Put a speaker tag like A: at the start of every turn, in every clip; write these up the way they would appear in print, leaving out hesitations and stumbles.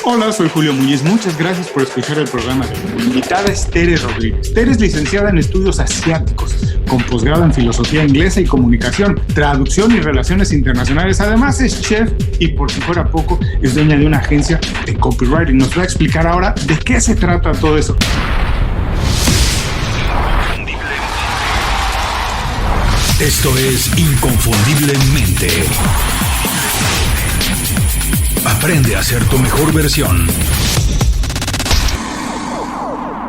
A: Hola, soy Julio Muñiz. Muchas gracias por escuchar el programa de hoy. Mi invitada es Tere Rodríguez. Tere es licenciada en estudios asiáticos, con posgrado en filosofía inglesa y comunicación, traducción y relaciones internacionales. Además es chef y, por si fuera poco, es dueña de una agencia de copywriting. Nos va a explicar ahora de qué se trata todo eso.
B: Esto es Inconfundiblemente. Aprende a ser tu mejor versión.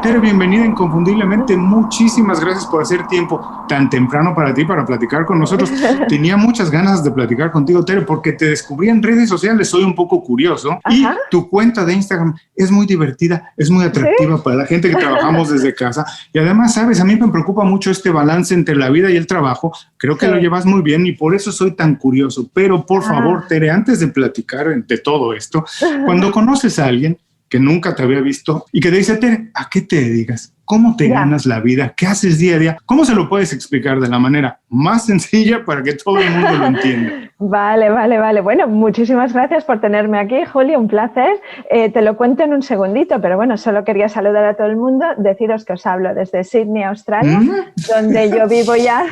A: Tere, bienvenida Inconfundiblemente. Muchísimas gracias por hacer tiempo tan temprano para ti, para platicar con nosotros. Tenía muchas ganas de platicar contigo, Tere, porque te descubrí en redes sociales. Soy un poco curioso. Ajá. Y tu cuenta de Instagram es muy divertida, es muy atractiva, ¿sí?, para la gente que trabajamos desde casa. Y además, sabes, a mí me preocupa mucho este balance entre la vida y el trabajo. Creo que lo llevas muy bien y por eso soy tan curioso. Pero por favor, Tere, antes de platicar de todo esto, cuando conoces a alguien que nunca te había visto y que te dice, Tere, ¿a qué te dedicas? ¿Cómo te ganas la vida? ¿Qué haces día a día? ¿Cómo se lo puedes explicar de la manera más sencilla para que todo el mundo lo entienda?
C: Vale. Bueno, muchísimas gracias por tenerme aquí, Julio, un placer. Te lo cuento en un segundito, pero bueno, solo quería saludar a todo el mundo, deciros que os hablo desde Sydney, Australia, donde yo vivo ya,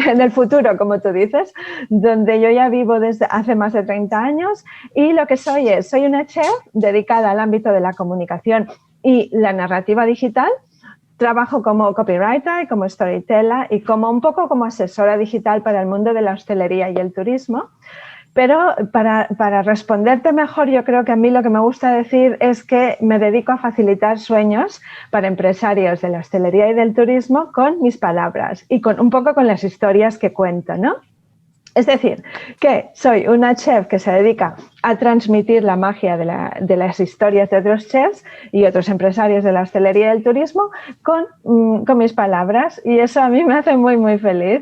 C: en el futuro, como tú dices, donde yo ya vivo desde hace más de 30 años y lo que soy una chef dedicada al ámbito de la comunicación y la narrativa digital. Trabajo como copywriter, como storyteller y un poco como asesora digital para el mundo de la hostelería y el turismo. Pero para responderte mejor, yo creo que a mí lo que me gusta decir es que me dedico a facilitar sueños para empresarios de la hostelería y del turismo con mis palabras y un poco con las historias que cuento, ¿no? Es decir, que soy una chef que se dedica a transmitir la magia de las historias de otros chefs y otros empresarios de la hostelería y del turismo con mis palabras, y eso a mí me hace muy, muy feliz.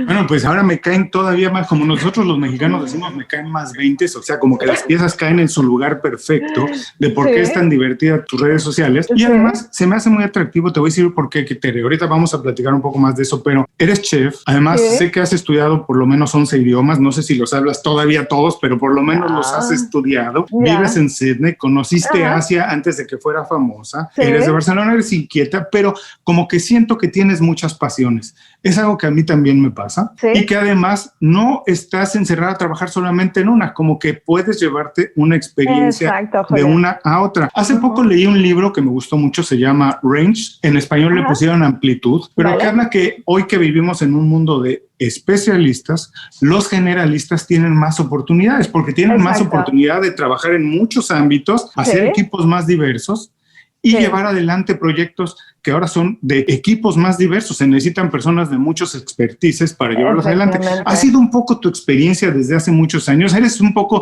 A: Bueno, pues ahora me caen todavía más, como nosotros los mexicanos decimos, me caen más 20, o sea, como que las piezas caen en su lugar perfecto de por qué es tan divertida tus redes sociales. Y además se me hace muy atractivo, te voy a decir por qué, que Tere, ahorita vamos a platicar un poco más de eso, pero eres chef, además sé que has estudiado por lo menos 11 idiomas, no sé si los hablas todavía todos, pero por lo menos los has estudiado, vives en Sydney, conociste Asia antes de que fuera famosa, eres de Barcelona, eres inquieta, pero como que siento que tienes muchas pasiones. Es algo que a mí también me pasa y que además no estás encerrada a trabajar solamente en una, como que puedes llevarte una experiencia de una a otra. Hace poco leí un libro que me gustó mucho, se llama Range, en español le pusieron Amplitud, pero que habla que hoy que vivimos en un mundo de especialistas, los generalistas tienen más oportunidades porque tienen más oportunidad de trabajar en muchos ámbitos, hacer equipos más diversos y llevar adelante proyectos que ahora son de equipos más diversos. Se necesitan personas de muchos expertices para llevarlos adelante. ¿Ha sido un poco tu experiencia desde hace muchos años?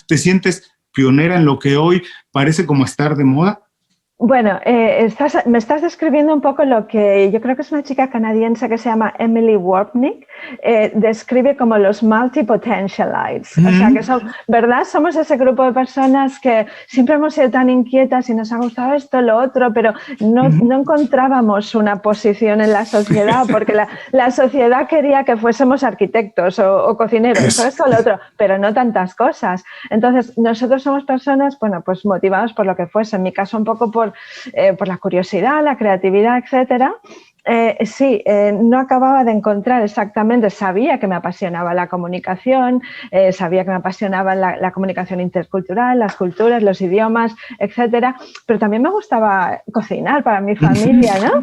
A: ¿Te sientes pionera en lo que hoy parece como estar de moda?
C: Bueno, me estás describiendo un poco lo que yo creo que es una chica canadiense que se llama Emily Wapnick, describe como los multi-potentialites. O sea, que ¿verdad? Somos ese grupo de personas que siempre hemos sido tan inquietas y nos ha gustado esto, lo otro, pero no encontrábamos una posición en la sociedad porque la sociedad quería que fuésemos arquitectos o cocineros o esto o lo otro, pero no tantas cosas. Entonces, nosotros somos personas, bueno, pues motivados por lo que fuese. En mi caso, un poco por la curiosidad, la creatividad, etcétera. No acababa de encontrar exactamente, sabía que me apasionaba la comunicación, sabía que me apasionaba la comunicación intercultural, las culturas, los idiomas, etcétera, pero también me gustaba cocinar para mi familia, ¿no?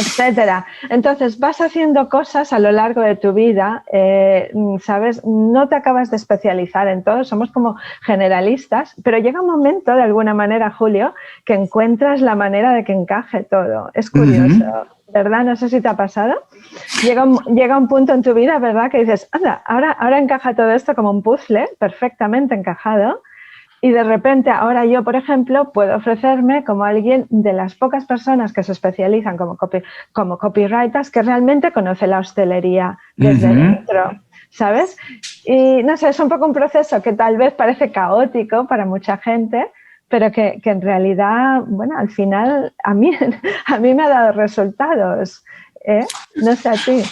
C: Etcétera. Entonces vas haciendo cosas a lo largo de tu vida, ¿sabes? No te acabas de especializar en todo, somos como generalistas, pero llega un momento, de alguna manera, Julio, que encuentras la manera de que encaje todo. Es curioso. ¿Verdad? No sé si te ha pasado. Llega un punto en tu vida, ¿verdad? Que dices, anda, ahora encaja todo esto como un puzzle, perfectamente encajado. Y de repente, ahora yo, por ejemplo, puedo ofrecerme como alguien de las pocas personas que se especializan como copywriters que realmente conoce la hostelería desde dentro, ¿sabes? Y no sé, es un poco un proceso que tal vez parece caótico para mucha gente, pero que en realidad, bueno, al final a mí me ha dado resultados, ¿eh? No sé a ti.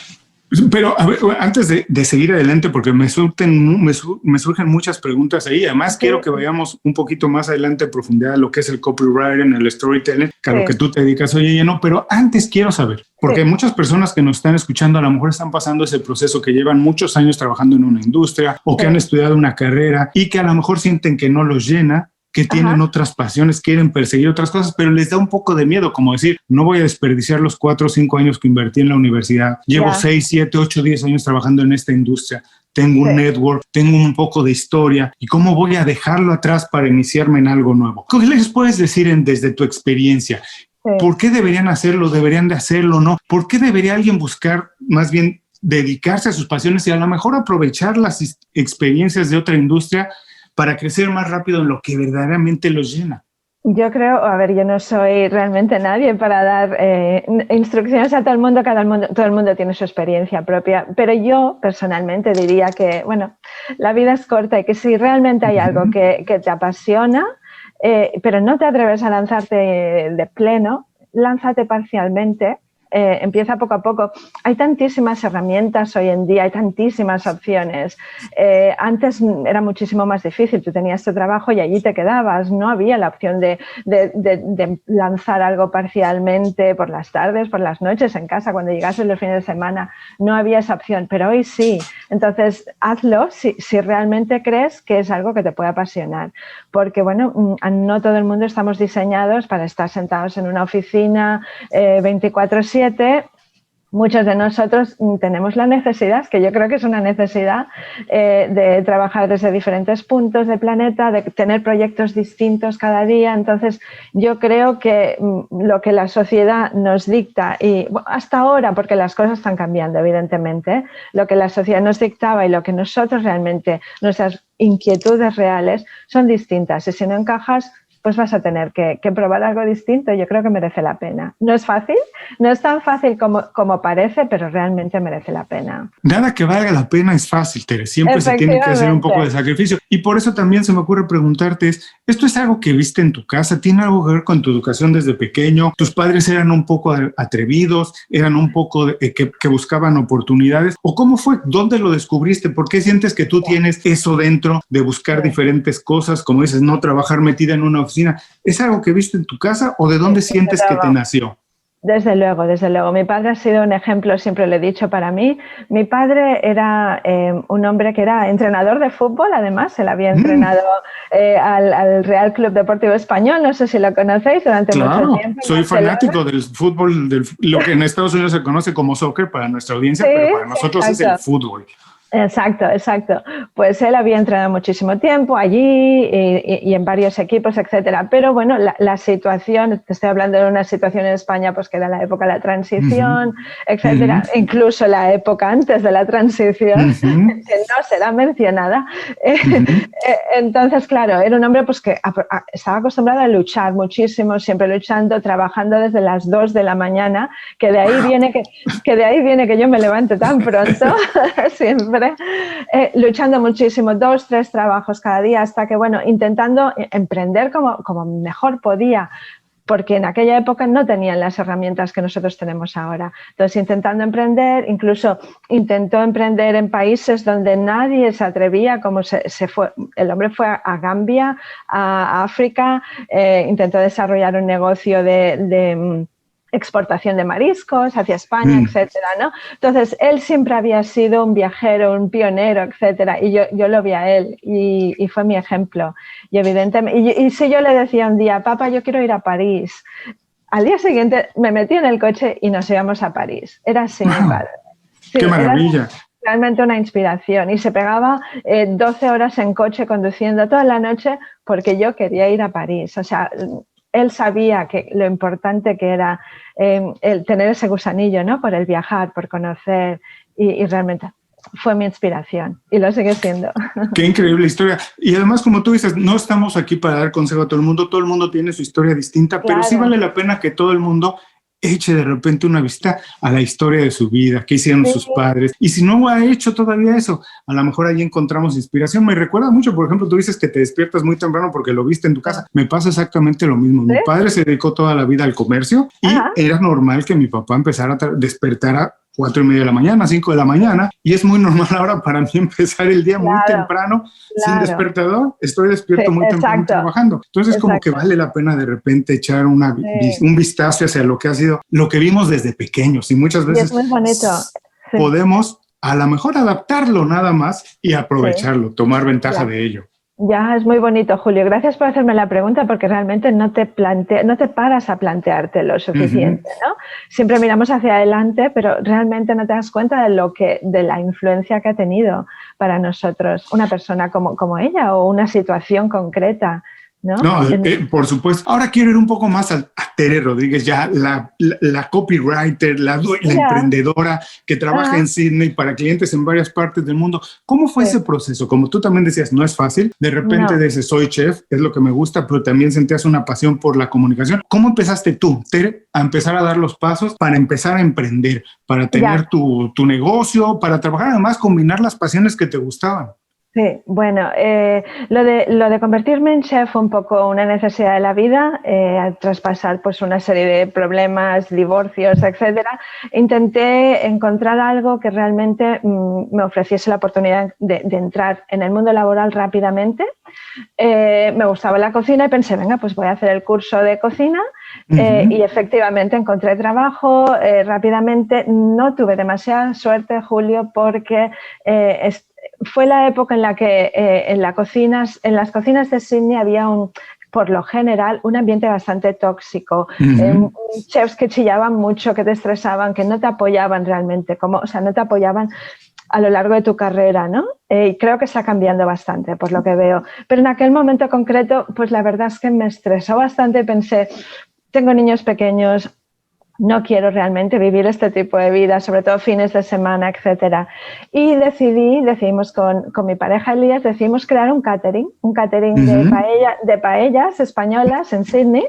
A: Pero a ver, antes de seguir adelante, porque me surgen muchas preguntas ahí. Además, quiero que vayamos un poquito más adelante a profundidad de lo que es el copywriting, el storytelling, que a lo que tú te dedicas hoy lleno. Pero antes quiero saber, porque hay muchas personas que nos están escuchando, a lo mejor están pasando ese proceso, que llevan muchos años trabajando en una industria o que han estudiado una carrera y que a lo mejor sienten que no los llena, que tienen otras pasiones, quieren perseguir otras cosas, pero les da un poco de miedo, como decir, no voy a desperdiciar los 4 o 5 años que invertí en la universidad. Llevo 6, 7, 8, 10 años trabajando en esta industria. Tengo un network, tengo un poco de historia. ¿Y cómo voy a dejarlo atrás para iniciarme en algo nuevo? ¿Qué les puedes decir desde tu experiencia? ¿Por qué deberían hacerlo? ¿Deberían de hacerlo? ¿No? ¿Por qué debería alguien buscar, más bien, dedicarse a sus pasiones y a lo mejor aprovechar las experiencias de otra industria para crecer más rápido en lo que verdaderamente los llena?
C: Yo creo, a ver, yo no soy realmente nadie para dar instrucciones a todo el mundo, todo el mundo tiene su experiencia propia, pero yo personalmente diría que, bueno, la vida es corta y que si realmente hay algo que te apasiona, pero no te atreves a lanzarte de pleno, lánzate parcialmente. Empieza poco a poco. Hay tantísimas herramientas hoy en día, hay tantísimas opciones. Antes era muchísimo más difícil. Tú tenías tu trabajo y allí te quedabas. No había la opción de lanzar algo parcialmente por las tardes, por las noches, en casa, cuando llegases los fines de semana. No había esa opción, pero hoy sí. Entonces, hazlo si realmente crees que es algo que te puede apasionar. Porque, bueno, no todo el mundo estamos diseñados para estar sentados en una oficina 24/7. Muchos de nosotros tenemos la necesidad, que yo creo que es una necesidad, de trabajar desde diferentes puntos del planeta, de tener proyectos distintos cada día. Entonces, yo creo que lo que la sociedad nos dicta, y hasta ahora, porque las cosas están cambiando, evidentemente, lo que la sociedad nos dictaba y lo que nosotros realmente, nuestras inquietudes reales, son distintas. Y si no encajas, pues vas a tener que probar algo distinto. Yo creo que merece la pena. No es fácil, no es tan fácil como parece, pero realmente merece la pena.
A: Nada que valga la pena es fácil, Tere. Siempre se tiene que hacer un poco de sacrificio. Y por eso también se me ocurre preguntarte, ¿esto es algo que viste en tu casa? ¿Tiene algo que ver con tu educación desde pequeño? ¿Tus padres eran un poco atrevidos? ¿Eran un poco que buscaban oportunidades? ¿O cómo fue? ¿Dónde lo descubriste? ¿Por qué sientes que tú tienes eso dentro de buscar diferentes cosas? Como dices, no trabajar metida en una oficina. ¿Es algo que viste en tu casa o de dónde sientes que te nació?
C: Desde luego, desde luego. Mi padre ha sido un ejemplo, siempre lo he dicho, para mí. Mi padre era un hombre que era entrenador de fútbol, además. Él había entrenado al Real Club Deportivo Español, no sé si lo conocéis, durante mucho tiempo.
A: Soy fanático del fútbol, lo que en Estados Unidos se conoce como soccer para nuestra audiencia, pero para nosotros es el fútbol.
C: Exacto. Pues él había entrenado muchísimo tiempo allí y en varios equipos, etcétera. Pero bueno, la situación, te estoy hablando de una situación en España, pues que era la época de la transición, etcétera. Incluso la época antes de la transición, que no será mencionada. Entonces, claro, era un hombre pues que estaba acostumbrado a luchar muchísimo, siempre luchando, trabajando desde las 2 de la mañana, que de ahí viene que yo me levante tan pronto, siempre. Luchando muchísimo, 2, 3 trabajos cada día, hasta que, bueno, intentando emprender como mejor podía, porque en aquella época no tenían las herramientas que nosotros tenemos ahora. Entonces, intentando emprender, incluso intentó emprender en países donde nadie se atrevía, como se fue. El hombre fue a Gambia, a África, intentó desarrollar un negocio de exportación de mariscos hacia España, etcétera, ¿no? Entonces, él siempre había sido un viajero, un pionero, etcétera, y yo lo vi a él y fue mi ejemplo. Y evidentemente, y si yo le decía un día, papá, yo quiero ir a París, al día siguiente me metí en el coche y nos íbamos a París. Era así, mi padre. Sí,
A: ¡qué maravilla!
C: Realmente una inspiración, y se pegaba 12 horas en coche conduciendo toda la noche porque yo quería ir a París. O sea, él sabía que lo importante que era el tener ese gusanillo, ¿no? Por el viajar, por conocer, y realmente fue mi inspiración y lo sigue siendo.
A: Qué increíble historia. Y además, como tú dices, no estamos aquí para dar consejo a todo el mundo tiene su historia distinta, claro. Pero sí vale la pena que todo el mundo eche de repente una vista a la historia de su vida, qué hicieron sus padres. Y si no ha hecho todavía eso, a lo mejor ahí encontramos inspiración. Me recuerda mucho, por ejemplo, tú dices que te despiertas muy temprano porque lo viste en tu casa. Me pasa exactamente lo mismo. Mi padre se dedicó toda la vida al comercio y era normal que mi papá empezara despertara 4:30 de la mañana, 5 de la mañana, y es muy normal ahora para mí empezar el día muy temprano, sin despertador, estoy despierto muy temprano trabajando. Entonces como que vale la pena de repente echar un vistazo hacia lo que ha sido, lo que vimos desde pequeños, y muchas veces
C: es muy bonito.
A: Podemos a lo mejor adaptarlo nada más y aprovecharlo, tomar ventaja de ello.
C: Ya, es muy bonito, Julio. Gracias por hacerme la pregunta, porque realmente no te paras a plantearte lo suficiente, ¿no? Siempre miramos hacia adelante, pero realmente no te das cuenta de la influencia que ha tenido para nosotros una persona como ella o una situación concreta, ¿no?
A: Por supuesto. Ahora quiero ir un poco más a Tere Rodríguez, ya la copywriter, la emprendedora que trabaja en Sydney para clientes en varias partes del mundo. ¿Cómo fue ese proceso? Como tú también decías, no es fácil. De repente dices, soy chef, es lo que me gusta, pero también sentías una pasión por la comunicación. ¿Cómo empezaste tú, Tere, a empezar a dar los pasos para empezar a emprender, para tener tu negocio, para trabajar, además combinar las pasiones que te gustaban?
C: Sí, bueno, lo de convertirme en chef fue un poco una necesidad de la vida, tras pasar pues una serie de problemas, divorcios, etcétera. Intenté encontrar algo que realmente me ofreciese la oportunidad de entrar en el mundo laboral rápidamente. Me gustaba la cocina y pensé, venga, pues voy a hacer el curso de cocina. Y efectivamente encontré trabajo rápidamente. No tuve demasiada suerte, Julio, porque fue la época en la que en las cocinas de Sydney había por lo general, un ambiente bastante tóxico. Chefs que chillaban mucho, que te estresaban, que no te apoyaban realmente, no te apoyaban a lo largo de tu carrera, ¿no? Y creo que está cambiando bastante, por lo que veo. Pero en aquel momento concreto, pues la verdad es que me estresó bastante. Pensé, tengo niños pequeños, no quiero realmente vivir este tipo de vida, sobre todo fines de semana, etcétera. Y decidimos con mi pareja Elías, decidimos crear un catering de paellas españolas en Sydney.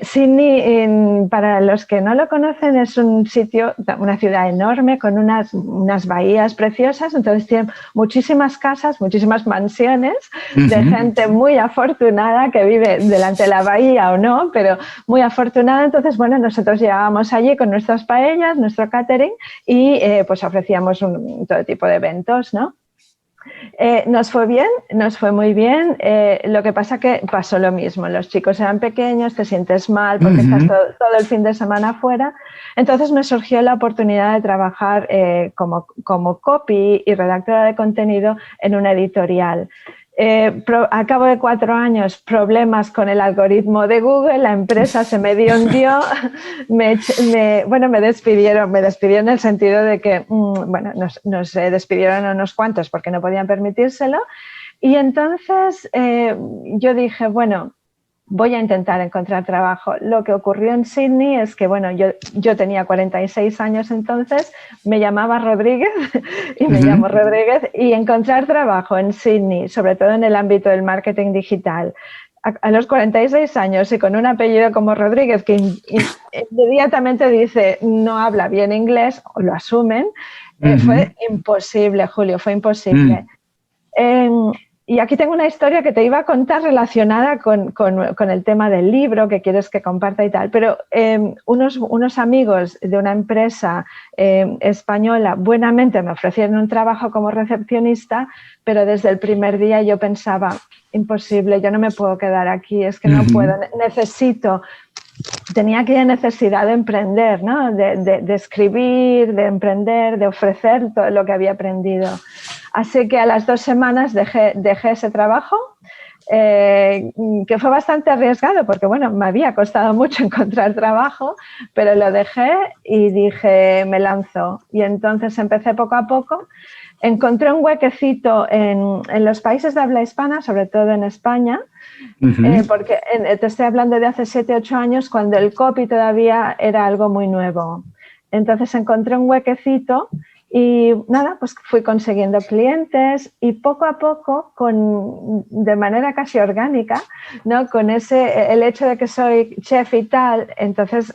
C: Sydney, para los que no lo conocen, es un sitio, una ciudad enorme con unas bahías preciosas. Entonces tienen muchísimas casas, muchísimas mansiones de gente muy afortunada que vive delante de la bahía o no, pero muy afortunada. Entonces, bueno, nosotros llegábamos allí con nuestras paellas, nuestro catering y pues ofrecíamos todo tipo de eventos, ¿no? Nos fue bien, nos fue muy bien. Lo que pasa que pasó lo mismo. Los chicos eran pequeños, te sientes mal porque estás todo el fin de semana fuera. Entonces me surgió la oportunidad de trabajar como copy y redactora de contenido en una editorial. A cabo de 4 años, problemas con el algoritmo de Google, la empresa se medio hundió, me despidieron en el sentido de que, nos despidieron a unos cuantos porque no podían permitírselo. Y entonces yo dije, bueno, voy a intentar encontrar trabajo. Lo que ocurrió en Sydney es que, bueno, yo tenía 46 años entonces, me llamaba Rodríguez y me llamo Rodríguez, y encontrar trabajo en Sydney, sobre todo en el ámbito del marketing digital, a los 46 años y con un apellido como Rodríguez, que inmediatamente dice no habla bien inglés, o lo asumen, fue imposible, Julio, fue imposible. Y aquí tengo una historia que te iba a contar relacionada con el tema del libro que quieres que comparta y tal, pero unos amigos de una empresa española buenamente me ofrecieron un trabajo como recepcionista, pero desde el primer día yo pensaba, imposible, yo no me puedo quedar aquí, es que no puedo, tenía aquella necesidad de emprender, ¿no? De escribir, de emprender, de ofrecer todo lo que había aprendido. Así que a las 2 semanas dejé ese trabajo, que fue bastante arriesgado porque, bueno, me había costado mucho encontrar trabajo, pero lo dejé y dije, me lanzo. Y entonces empecé poco a poco. Encontré un huequecito en los países de habla hispana, sobre todo en España, porque te estoy hablando de hace 7-8 años, cuando el copy todavía era algo muy nuevo. Entonces encontré un huequecito y nada, pues fui consiguiendo clientes y poco a poco, de manera casi orgánica, ¿no? Con el hecho de que soy chef y tal, entonces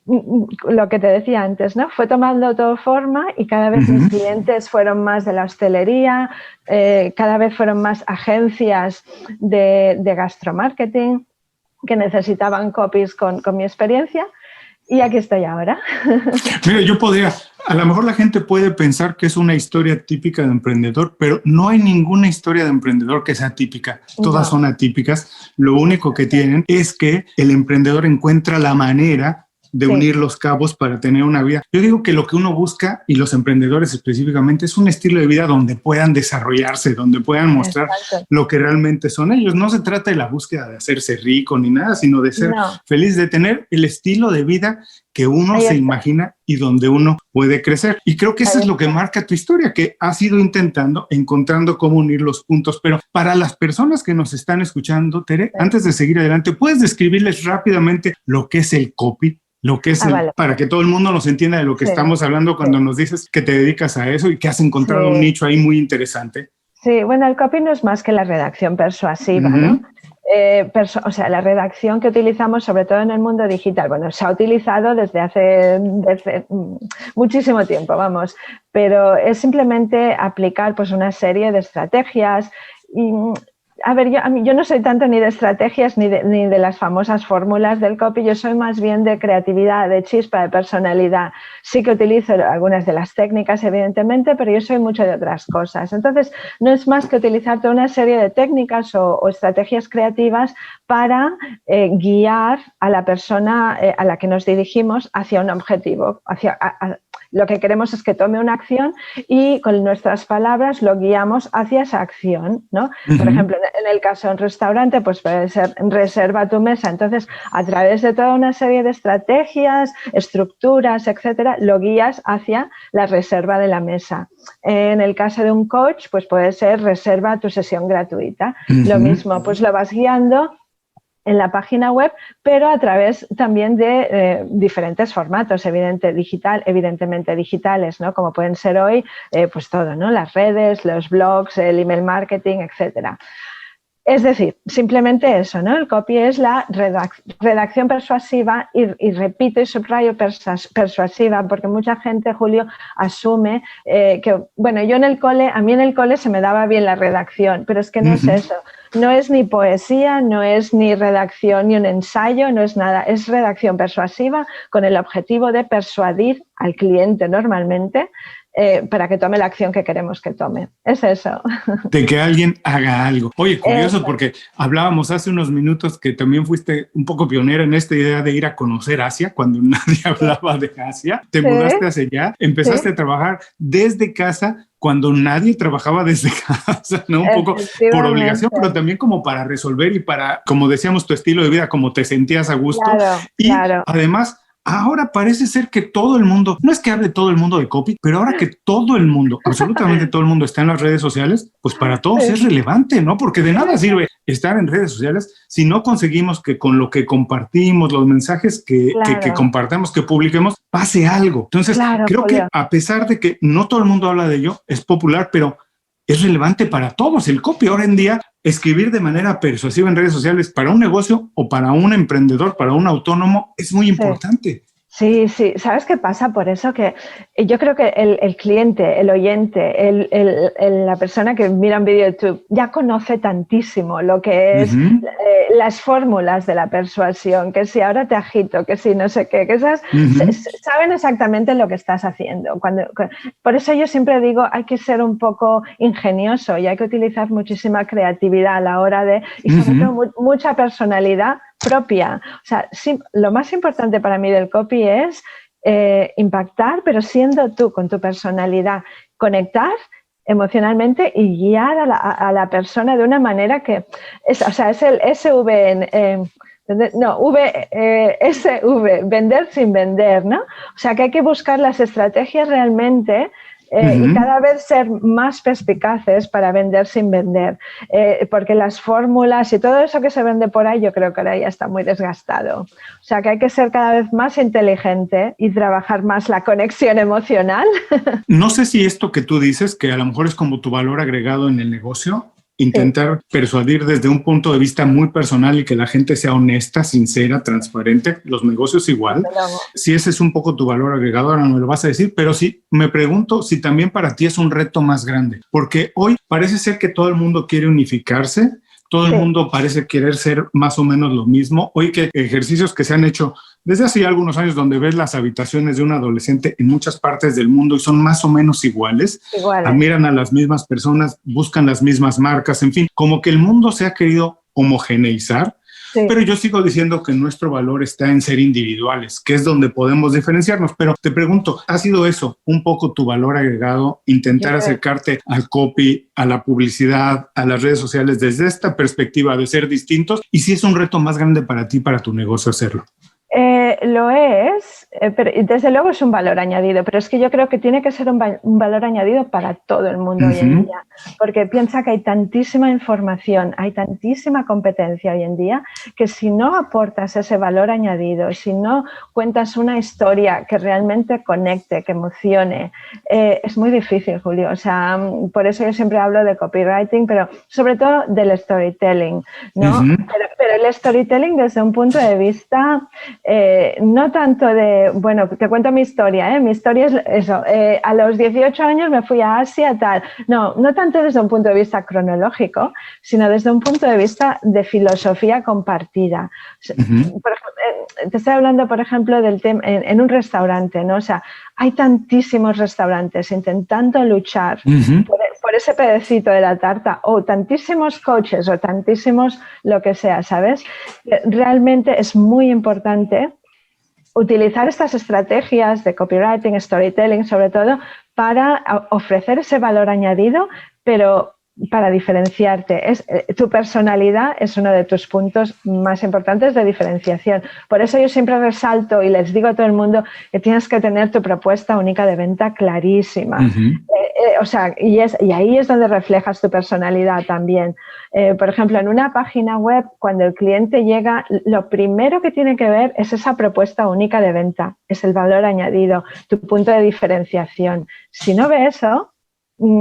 C: lo que te decía antes, ¿no? Fue tomando todo forma y cada vez mis clientes fueron más de la hostelería, cada vez fueron más agencias de gastromarketing que necesitaban copies con mi experiencia. Y aquí estoy ahora.
A: Mira, a lo mejor la gente puede pensar que es una historia típica de emprendedor, pero no hay ninguna historia de emprendedor que sea típica. Todas son atípicas. Lo único que tienen es que el emprendedor encuentra la manera de unir los cabos para tener una vida. Yo digo que lo que uno busca, y los emprendedores específicamente, es un estilo de vida donde puedan desarrollarse, donde puedan mostrar lo que realmente son ellos. No se trata de la búsqueda de hacerse rico ni nada, sino de ser feliz, de tener el estilo de vida que uno se imagina y donde uno puede crecer. Y creo que eso es lo que marca tu historia, que has ido encontrando cómo unir los puntos. Pero para las personas que nos están escuchando, Tere, antes de seguir adelante, ¿puedes describirles rápidamente lo que es el copy? Lo que es para que todo el mundo nos entienda de lo que estamos hablando cuando nos dices que te dedicas a eso y que has encontrado un nicho ahí muy interesante.
C: Sí, bueno, el copy no es más que la redacción persuasiva, ¿no? O sea, la redacción que utilizamos sobre todo en el mundo digital, bueno, se ha utilizado desde hace muchísimo tiempo, vamos, pero es simplemente aplicar pues una serie de estrategias y... A ver, yo no soy tanto ni de estrategias ni de las famosas fórmulas del copy, yo soy más bien de creatividad, de chispa, de personalidad. Sí que utilizo algunas de las técnicas, evidentemente, pero yo soy mucho de otras cosas. Entonces, no es más que utilizar toda una serie de técnicas o estrategias creativas para guiar a la persona a la que nos dirigimos hacia un objetivo, lo que queremos es que tome una acción y con nuestras palabras lo guiamos hacia esa acción, ¿no? Por ejemplo, en el caso de un restaurante, pues puede ser reserva tu mesa. Entonces, a través de toda una serie de estrategias, estructuras, etcétera, lo guías hacia la reserva de la mesa. En el caso de un coach, pues puede ser reserva tu sesión gratuita. Lo mismo, pues lo vas guiando en la página web, pero a través también de diferentes formatos, evidentemente digitales, ¿no? Como pueden ser hoy, pues todo, ¿no? Las redes, los blogs, el email marketing, etcétera. Es decir, simplemente eso, ¿no? El copy es la redacción persuasiva y repito y subrayo persuasiva porque mucha gente, Julio, asume que, bueno, a mí en el cole se me daba bien la redacción, pero es que no es eso. No es ni poesía, no es ni redacción ni un ensayo, no es nada. Es redacción persuasiva con el objetivo de persuadir al cliente normalmente para que tome la acción que queremos que tome. Es eso.
A: De que alguien haga algo. Oye, curioso porque hablábamos hace unos minutos que también fuiste un poco pionera en esta idea de ir a conocer Asia cuando nadie hablaba de Asia. Te mudaste hacia allá, empezaste a trabajar desde casa cuando nadie trabajaba desde casa, ¿no? Un poco por obligación, pero también como para resolver y para, como decíamos, tu estilo de vida, como te sentías a gusto. Además, ahora parece ser que todo el mundo, no es que hable todo el mundo de copy, pero ahora que todo el mundo, absolutamente todo el mundo está en las redes sociales, pues para todos es relevante, ¿no? Porque de nada sirve estar en redes sociales si no conseguimos que con lo que compartimos, los mensajes que compartamos, que publiquemos, pase algo. Entonces, creo que a pesar de que no todo el mundo habla de ello, es popular, pero es relevante para todos. El copy ahora en día, escribir de manera persuasiva en redes sociales para un negocio o para un emprendedor, para un autónomo, es muy importante.
C: Sí, ¿sabes qué pasa? Por eso que yo creo que el cliente, el oyente, la persona que mira un vídeo de YouTube ya conoce tantísimo lo que es las fórmulas de la persuasión, que si ahora te agito, que si no sé qué, que esas saben exactamente lo que estás haciendo. Por eso yo siempre digo, hay que ser un poco ingenioso y hay que utilizar muchísima creatividad a la hora de, y sobre todo mucha personalidad propia. O sea, lo más importante para mí del copy es impactar, pero siendo tú, con tu personalidad, conectar emocionalmente y guiar a la persona de una manera que es el SV SV, vender sin vender, ¿no? O sea, que hay que buscar las estrategias realmente y cada vez ser más perspicaces para vender sin vender, porque las fórmulas y todo eso que se vende por ahí yo creo que ahora ya está muy desgastado. O sea que hay que ser cada vez más inteligente y trabajar más la conexión emocional.
A: No sé si esto que tú dices, que a lo mejor es como tu valor agregado en el negocio, intentar persuadir desde un punto de vista muy personal y que la gente sea honesta, sincera, transparente. Los negocios igual. Si ese es un poco tu valor agregado, ahora no me lo vas a decir, pero sí me pregunto si también para ti es un reto más grande, porque hoy parece ser que todo el mundo quiere unificarse, Todo el mundo parece querer ser más o menos lo mismo. Hoy que ejercicios que se han hecho desde hace ya algunos años, donde ves las habitaciones de un adolescente en muchas partes del mundo y son más o menos iguales. Admiran a las mismas personas, buscan las mismas marcas, en fin, como que el mundo se ha querido homogeneizar. Sí. Pero yo sigo diciendo que nuestro valor está en ser individuales, que es donde podemos diferenciarnos. Pero te pregunto, ¿ha sido eso un poco tu valor agregado, intentar acercarte al copy, a la publicidad, a las redes sociales desde esta perspectiva de ser distintos? ¿Y si es un reto más grande para ti, para tu negocio hacerlo?
C: Lo es, pero desde luego es un valor añadido, pero es que yo creo que tiene que ser un valor añadido para todo el mundo hoy en día, porque piensa que hay tantísima información, hay tantísima competencia hoy en día, que si no aportas ese valor añadido, si no cuentas una historia que realmente conecte, que emocione, es muy difícil, Julio. O sea, por eso yo siempre hablo de copywriting, pero sobre todo del storytelling, ¿no? Pero el storytelling desde un punto de vista... no tanto de, bueno, te cuento mi historia, mi historia es eso, a los 18 años me fui a Asia, tal, no tanto desde un punto de vista cronológico, sino desde un punto de vista de filosofía compartida. Por ejemplo, te estoy hablando, por ejemplo, del tema en un restaurante, ¿no? O sea, hay tantísimos restaurantes intentando luchar por ese pedacito de la tarta, o tantísimos coaches, o tantísimos lo que sea, ¿sabes? Realmente es muy importante utilizar estas estrategias de copywriting, storytelling, sobre todo, para ofrecer ese valor añadido, pero para diferenciarte. Tu personalidad es uno de tus puntos más importantes de diferenciación. Por eso yo siempre resalto y les digo a todo el mundo que tienes que tener tu propuesta única de venta clarísima. O sea, y ahí es donde reflejas tu personalidad también. Por ejemplo, en una página web, cuando el cliente llega, lo primero que tiene que ver es esa propuesta única de venta, es el valor añadido, tu punto de diferenciación. Si no ve eso,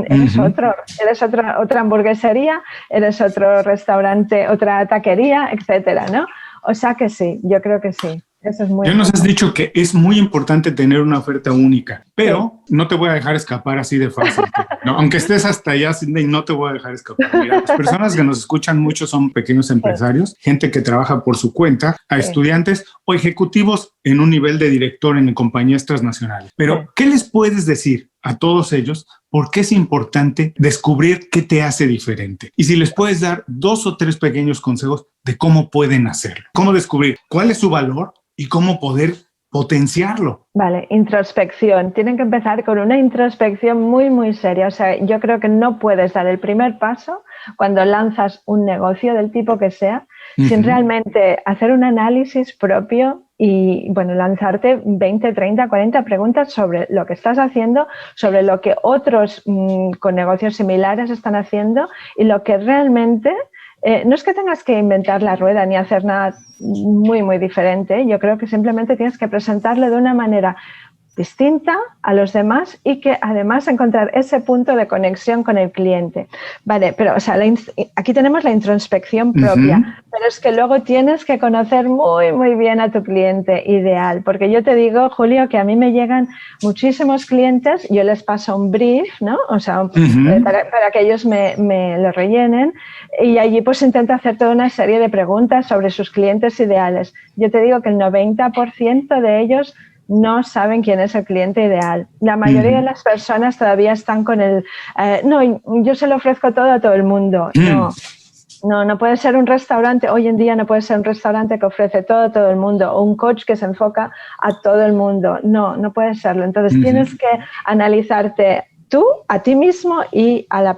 C: eres otra hamburguesería, eres otro restaurante, otra taquería, etcétera, ¿no? O sea que sí, yo creo que sí. Eso es muy
A: ya nos has dicho que es muy importante tener una oferta única, pero no te voy a dejar escapar así de fácil. ¿No? Aunque estés hasta allá, Sydney, no te voy a dejar escapar. Mira, las personas que nos escuchan mucho son pequeños empresarios, gente que trabaja por su cuenta, a estudiantes o ejecutivos en un nivel de director en compañías transnacionales. Pero, ¿qué les puedes decir a todos ellos? ¿Por qué es importante descubrir qué te hace diferente? Y si les puedes dar 2 o 3 pequeños consejos de cómo pueden hacerlo. Cómo descubrir cuál es su valor y cómo poder potenciarlo.
C: Vale, introspección. Tienen que empezar con una introspección muy, muy seria. O sea, yo creo que no puedes dar el primer paso cuando lanzas un negocio del tipo que sea, sin realmente hacer un análisis propio y, bueno, lanzarte 20, 30, 40 preguntas sobre lo que estás haciendo, sobre lo que otros con negocios similares están haciendo y lo que realmente... no es que tengas que inventar la rueda ni hacer nada muy, muy diferente. Yo creo que simplemente tienes que presentarlo de una manera distinta a los demás y que además encontrar ese punto de conexión con el cliente. Vale, pero o sea, aquí tenemos la introspección propia, pero es que luego tienes que conocer muy, muy bien a tu cliente ideal, porque yo te digo, Julio, que a mí me llegan muchísimos clientes, yo les paso un brief, ¿no? O sea, para que ellos me lo rellenen y allí pues intento hacer toda una serie de preguntas sobre sus clientes ideales. Yo te digo que el 90% de ellos no saben quién es el cliente ideal. La mayoría de las personas todavía están con el no, yo se lo ofrezco todo a todo el mundo. No puede ser un restaurante, hoy en día no puede ser un restaurante que ofrece todo a todo el mundo o un coach que se enfoca a todo el mundo. No puede serlo. Entonces tienes que analizarte tú, a ti mismo y a la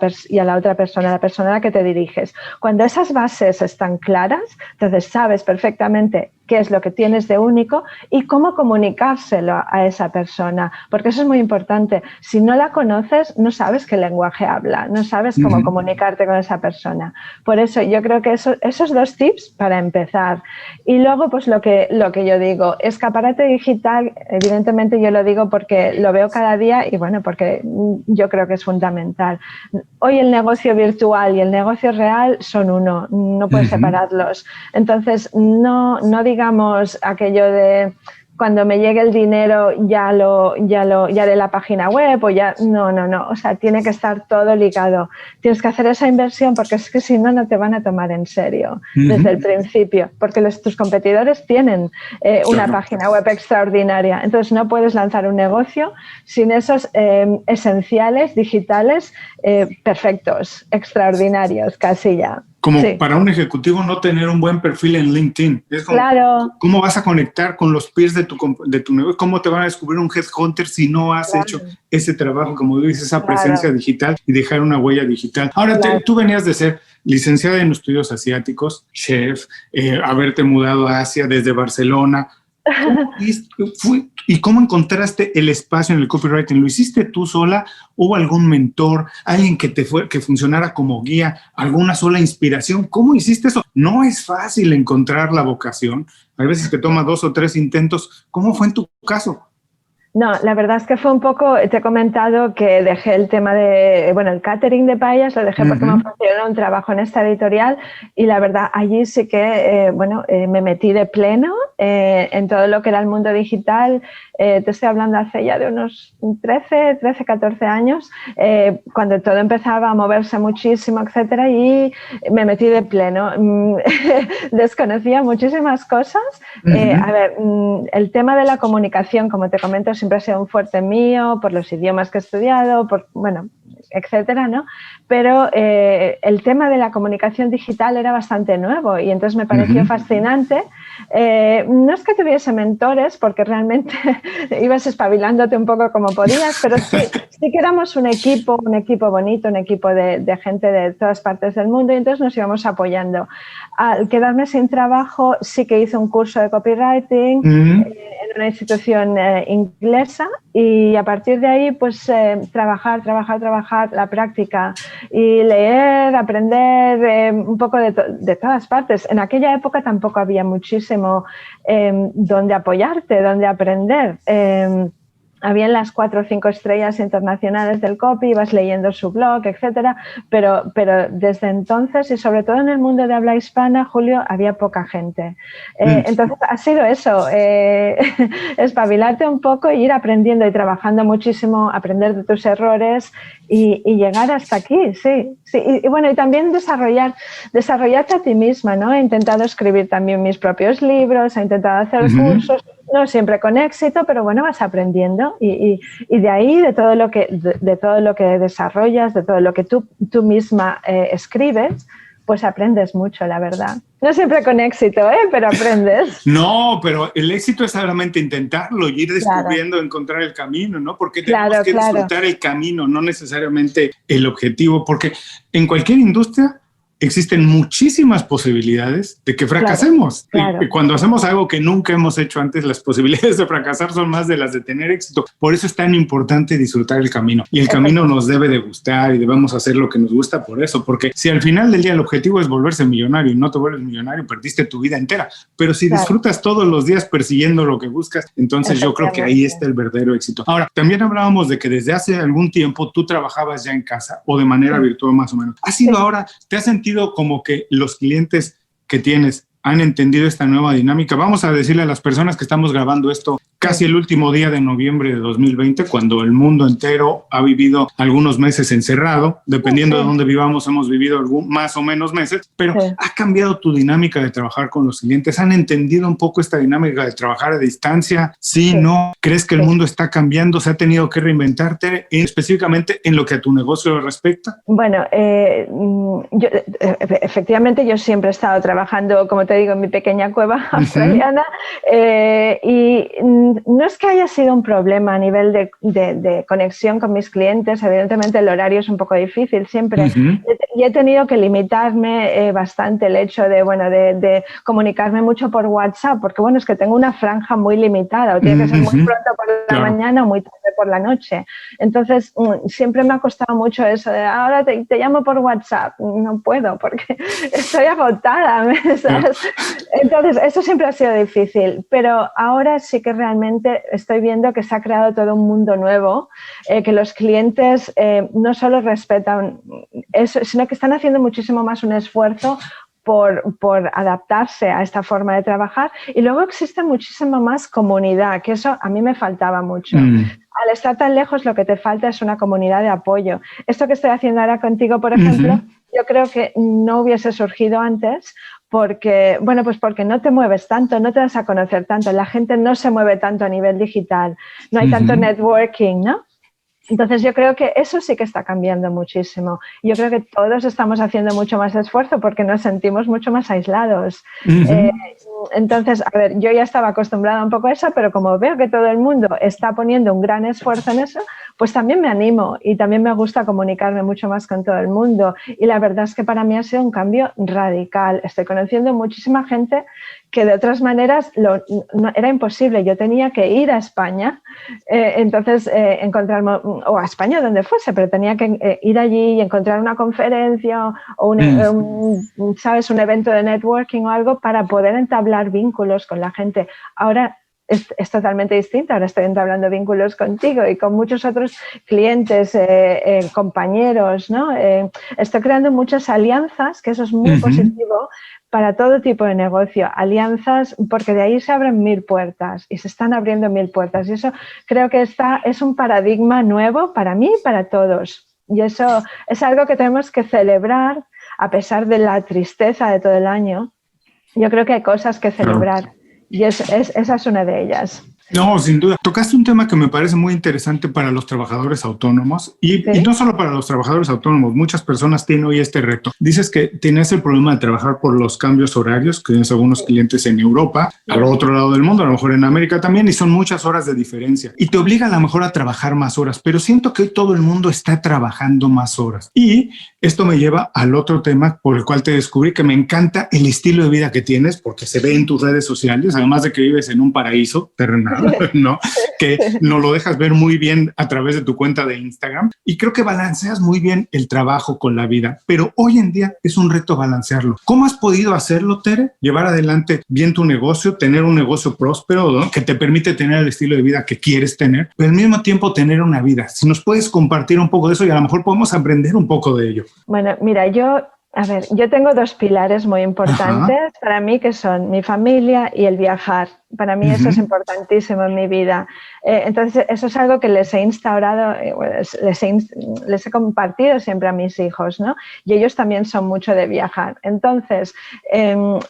C: otra persona, a la persona a la que te diriges. Cuando esas bases están claras, entonces sabes perfectamente qué es lo que tienes de único y cómo comunicárselo a esa persona, porque eso es muy importante. Si no la conoces, no sabes qué lenguaje habla, no sabes cómo comunicarte con esa persona. Por eso yo creo que esos 2 tips para empezar. Y luego, pues lo que yo digo, escaparate digital, evidentemente yo lo digo porque lo veo cada día y bueno, porque yo creo que es fundamental. Hoy el negocio virtual y el negocio real son uno, no puedes separarlos. Entonces, no digamos aquello de cuando me llegue el dinero ya haré la página web o ya... No, o sea, tiene que estar todo ligado. Tienes que hacer esa inversión porque es que si no, no te van a tomar en serio desde el principio, porque tus competidores tienen una página web extraordinaria. Entonces, no puedes lanzar un negocio sin esos esenciales digitales perfectos, extraordinarios, casi ya.
A: Como para un ejecutivo no tener un buen perfil en LinkedIn. Es como,
C: claro.
A: ¿Cómo vas a conectar con los peers de tu negocio? ¿Cómo te van a descubrir un headhunter si no has hecho ese trabajo, como dices, esa presencia digital y dejar una huella digital? Ahora, tú venías de ser licenciada en estudios asiáticos, chef, haberte mudado a Asia desde Barcelona. ¿Y cómo encontraste el espacio en el copywriting? ¿Lo hiciste tú sola? ¿Hubo algún mentor, alguien que funcionara como guía, alguna sola inspiración? ¿Cómo hiciste eso? No es fácil encontrar la vocación. Hay veces que toma 2 o 3 intentos. ¿Cómo fue en tu caso?
C: No, la verdad es que fue un poco, te he comentado que dejé el tema el catering de paellas, lo dejé porque me ofrecieron un trabajo en esta editorial y la verdad allí sí que, me metí de pleno en todo lo que era el mundo digital. Te estoy hablando hace ya de unos 13, 14 años, cuando todo empezaba a moverse muchísimo, etcétera, y me metí de pleno. Desconocía muchísimas cosas. El tema de la comunicación, como te comento, siempre ha sido un fuerte mío, por los idiomas que he estudiado, etcétera, ¿no? Pero el tema de la comunicación digital era bastante nuevo y entonces me pareció fascinante. No es que tuviese mentores, porque realmente ibas espabilándote un poco como podías, pero sí que éramos un equipo bonito, un equipo de gente de todas partes del mundo y entonces nos íbamos apoyando. Al quedarme sin trabajo, sí que hice un curso de copywriting en una institución inglesa y a partir de ahí, pues trabajar, la práctica y leer, aprender un poco de todas partes. En aquella época tampoco había muchísimo donde apoyarte, donde aprender. Habían las 4 o 5 estrellas internacionales del copy, ibas leyendo su blog, etcétera, pero desde entonces y sobre todo en el mundo de habla hispana, Julio, había poca gente. Entonces ha sido eso, espabilarte un poco e ir aprendiendo y trabajando muchísimo, aprender de tus errores y llegar hasta aquí, sí. Y también desarrollarte a ti misma, ¿no? He intentado escribir también mis propios libros, he intentado hacer cursos, no siempre con éxito, pero vas aprendiendo y de ahí, de todo lo que desarrollas, de todo lo que tú misma escribes, pues aprendes mucho, la verdad. No siempre con éxito, pero aprendes.
A: No, pero el éxito es solamente intentarlo y ir descubriendo, encontrar el camino, ¿no? Porque tenemos que disfrutar el camino, no necesariamente el objetivo, porque en cualquier industria existen muchísimas posibilidades de que fracasemos. Y cuando hacemos algo que nunca hemos hecho antes, las posibilidades de fracasar son más de las de tener éxito. Por eso es tan importante disfrutar el camino. Y el camino nos debe de gustar y debemos hacer lo que nos gusta por eso. Porque si al final del día el objetivo es volverse millonario y no te vuelves millonario, perdiste tu vida entera. Pero si disfrutas todos los días persiguiendo lo que buscas, entonces yo creo que ahí está el verdadero éxito. Ahora, también hablábamos de que desde hace algún tiempo tú trabajabas ya en casa o de manera virtual más o menos. ¿Ha sido ahora, te has sentido como que los clientes que tienes han entendido esta nueva dinámica? Vamos a decirle a las personas que estamos grabando esto casi el último día de noviembre de 2020, cuando el mundo entero ha vivido algunos meses encerrado. Dependiendo de dónde vivamos, hemos vivido más o menos meses, pero ¿ha cambiado tu dinámica de trabajar con los clientes? ¿Han entendido un poco esta dinámica de trabajar a distancia? ¿Sí, no? ¿Crees que el mundo está cambiando? ¿Se ha tenido que reinventarte específicamente en lo que a tu negocio respecta?
C: Bueno, efectivamente yo siempre he estado trabajando, como te digo, en mi pequeña cueva australiana y no es que haya sido un problema a nivel de conexión con mis clientes. Evidentemente el horario es un poco difícil siempre y he tenido que limitarme bastante el hecho de comunicarme mucho por WhatsApp, porque es que tengo una franja muy limitada, o tiene que ser muy pronto por la mañana o muy tarde por la noche. Entonces siempre me ha costado mucho eso de ahora te llamo por WhatsApp. No puedo porque estoy agotada, ¿sabes? Entonces eso siempre ha sido difícil, pero ahora sí que realmente estoy viendo que se ha creado todo un mundo nuevo, que los clientes no solo respetan eso, sino que están haciendo muchísimo más un esfuerzo por adaptarse a esta forma de trabajar. Y luego existe muchísimo más comunidad, que eso a mí me faltaba mucho. Al estar tan lejos, lo que te falta es una comunidad de apoyo. Esto que estoy haciendo ahora contigo, por ejemplo, yo creo que no hubiese surgido antes porque, bueno, pues porque no te mueves tanto, no te das a conocer tanto, la gente no se mueve tanto a nivel digital, no hay tanto networking, ¿no? Entonces yo creo que eso sí que está cambiando muchísimo. Yo creo que todos estamos haciendo mucho más esfuerzo porque nos sentimos mucho más aislados. Entonces, a ver, yo ya estaba acostumbrada un poco a eso, pero como veo que todo el mundo está poniendo un gran esfuerzo en eso, pues también me animo y también me gusta comunicarme mucho más con todo el mundo. Y la verdad es que para mí ha sido un cambio radical. Estoy conociendo muchísima gente que de otras maneras no, era imposible. Yo tenía que ir a España, entonces encontrarme, o a España donde fuese, pero tenía que ir allí y encontrar una conferencia o ¿sabes? Un evento de networking o algo para poder entablar vínculos con la gente. Ahora es totalmente distinto. Ahora estoy entablando vínculos contigo y con muchos otros clientes, compañeros, ¿no? Estoy creando muchas alianzas, que eso es muy positivo para todo tipo de negocio. Alianzas, porque de ahí se abren 1000 puertas y se están abriendo 1000 puertas. Y eso creo que es un paradigma nuevo para mí y para todos. Y eso es algo que tenemos que celebrar a pesar de la tristeza de todo el año. Yo creo que hay cosas que celebrar. Y esa es una de ellas.
A: No, sin duda. Tocaste un tema que me parece muy interesante para los trabajadores autónomos y no solo para los trabajadores autónomos. Muchas personas tienen hoy este reto. Dices que tienes el problema de trabajar por los cambios horarios, que tienes algunos clientes en Europa, al otro lado del mundo, a lo mejor en América también, y son muchas horas de diferencia. Y te obliga a lo mejor a trabajar más horas, pero siento que hoy todo el mundo está trabajando más horas. Y esto me lleva al otro tema por el cual te descubrí, que me encanta el estilo de vida que tienes, porque se ve en tus redes sociales, además de que vives en un paraíso terrenal, ¿no? Que nos lo dejas ver muy bien a través de tu cuenta de Instagram, y creo que balanceas muy bien el trabajo con la vida, pero hoy en día es un reto balancearlo. ¿Cómo has podido hacerlo, Tere? Llevar adelante bien tu negocio, tener un negocio próspero, ¿no? Que te permite tener el estilo de vida que quieres tener, pero al mismo tiempo tener una vida. Si nos puedes compartir un poco de eso y a lo mejor podemos aprender un poco de ello.
C: Bueno, mira, yo tengo 2 pilares muy importantes para mí, que son mi familia y el viajar. Para mí eso es importantísimo en mi vida. Entonces, eso es algo que les he instaurado, les he compartido siempre a mis hijos, ¿no? Y ellos también son mucho de viajar. Entonces,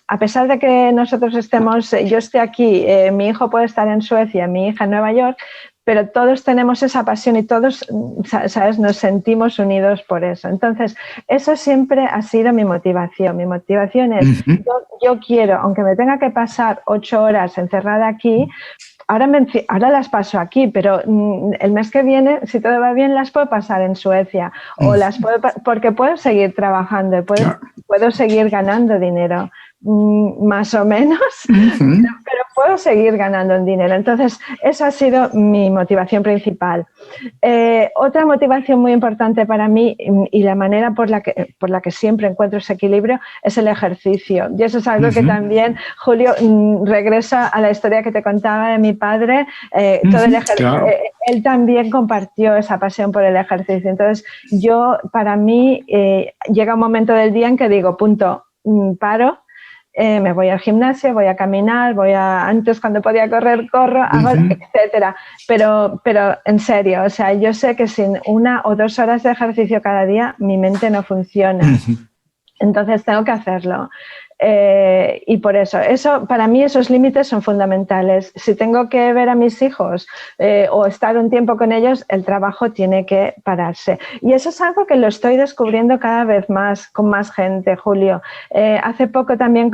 C: a pesar de que nosotros yo esté aquí, mi hijo puede estar en Suecia, mi hija en Nueva York, pero todos tenemos esa pasión y todos, ¿sabes?, nos sentimos unidos por eso. Entonces, eso siempre ha sido mi motivación. Mi motivación es, yo quiero, aunque me tenga que pasar 8 horas encerrada aquí, ahora las paso aquí, pero el mes que viene, si todo va bien, las puedo pasar en Suecia, o porque puedo seguir trabajando, puedo seguir ganando dinero. Más o menos, pero puedo seguir ganando el dinero. Entonces, esa ha sido mi motivación principal. Otra motivación muy importante para mí y la manera por la que siempre encuentro ese equilibrio es el ejercicio. Y eso es algo que también, Julio, regresa a la historia que te contaba de mi padre. Todo el ejercicio, él también compartió esa pasión por el ejercicio. Entonces, para mí, llega un momento del día en que digo, punto, paro. Me voy al gimnasio, voy a caminar, antes cuando podía correr, corro, hago, etcétera. Pero en serio, o sea, yo sé que sin 1 o 2 horas de ejercicio cada día, mi mente no funciona. Entonces tengo que hacerlo. Y por eso, para mí esos límites son fundamentales. Si tengo que ver a mis hijos o estar un tiempo con ellos, el trabajo tiene que pararse. Y eso es algo que lo estoy descubriendo cada vez más, con más gente, Julio. Hace poco también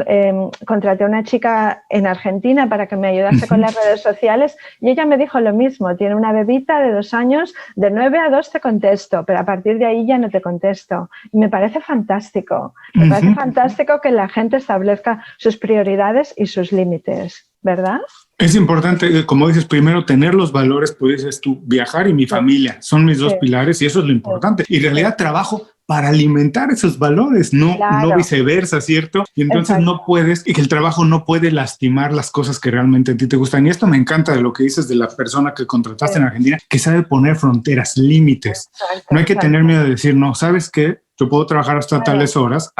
C: contraté a una chica en Argentina para que me ayudase con las redes sociales y ella me dijo lo mismo. Tiene una bebita de 2 años, de 9 a 2 te contesto, pero a partir de ahí ya no te contesto. Y me parece fantástico. Me parece fantástico que la gente establezca sus prioridades y sus límites, ¿verdad?
A: Es importante, como dices, primero tener los valores, pues dices tú, viajar y mi familia, son mis 2 pilares y eso es lo importante. Y en realidad trabajo para alimentar esos valores, no viceversa, ¿cierto? Y entonces no puedes, y que el trabajo no puede lastimar las cosas que realmente a ti te gustan. Y esto me encanta de lo que dices de la persona que contrataste en Argentina, que sabe poner fronteras, límites. No hay que tener miedo de decir, no, ¿sabes qué? Yo puedo trabajar hasta tales horas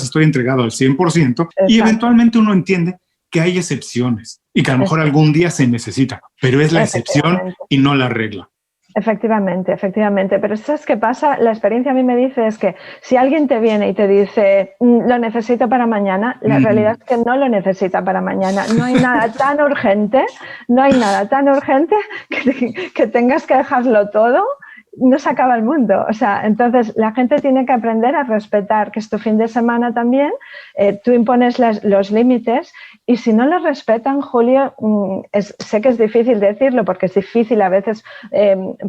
A: estoy entregado al 100% y eventualmente uno entiende que hay excepciones y que a lo mejor algún día se necesita, pero es la excepción y no la regla.
C: Efectivamente. Pero ¿sabes qué pasa? La experiencia a mí me dice es que si alguien te viene y te dice lo necesito para mañana, la realidad es que no lo necesita para mañana. No hay nada tan urgente, que tengas que dejarlo todo. No se acaba el mundo. O sea, entonces la gente tiene que aprender a respetar que es tu fin de semana también, tú impones los límites y si no los respetan, Julio, sé que es difícil decirlo porque es difícil a veces